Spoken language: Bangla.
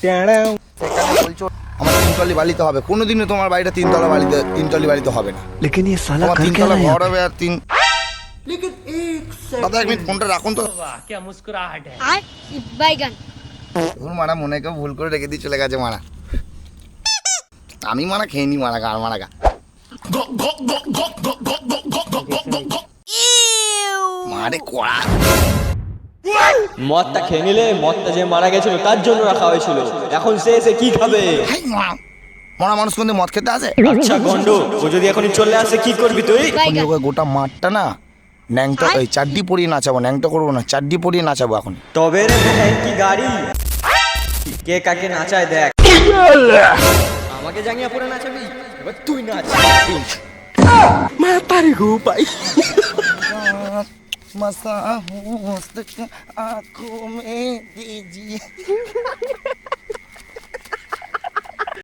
সেখানে বলছো আমার তিনতলা বাড়িতে হবে, কোনোদিনও তোমার বাড়িটা তিনতলা বাড়িতে হবে না। लेकिन ये साला তোমার कर क्या তিনতলা रहा है ঘর হবে আর দাদা এক মিনিট ফোনটা রাখুন তো। বাইগান ওর মারা মনে কেউ ভুল করে রেখে দিয়ে চলে গেছে মারা। আমি মারা খেয়ে নি মারা গাড় মারা গা। মারে কোয়া মদটা খেয়ে নিলে, মদটা যে মারা গেছিল তার জন্য রাখা হয়েছিল, এখন সে এসে কি খাবে? মরা মানুষ কোনদিন মদ খেতে আসে? আচ্ছা গন্ডু, ও যদি এখন চলে আসে কি করবি তুই? এখন ওকে গোটা মাঠটা না ন্যাংটা ওই চাড্ডি পরিয়ে নাচাবো, ন্যাংটা করবো না, চাড্ডি পরিয়ে নাচাবো এখন। তবে রে ভ্যান কি গাড়ি, কে কাকে নাচায় দেখ। আমাকে জাঙ্গিয়া পরে নাচাবি, এবার তুই নাচ। মাতারি গো পাই मसा हूँ आँखों में दीजिए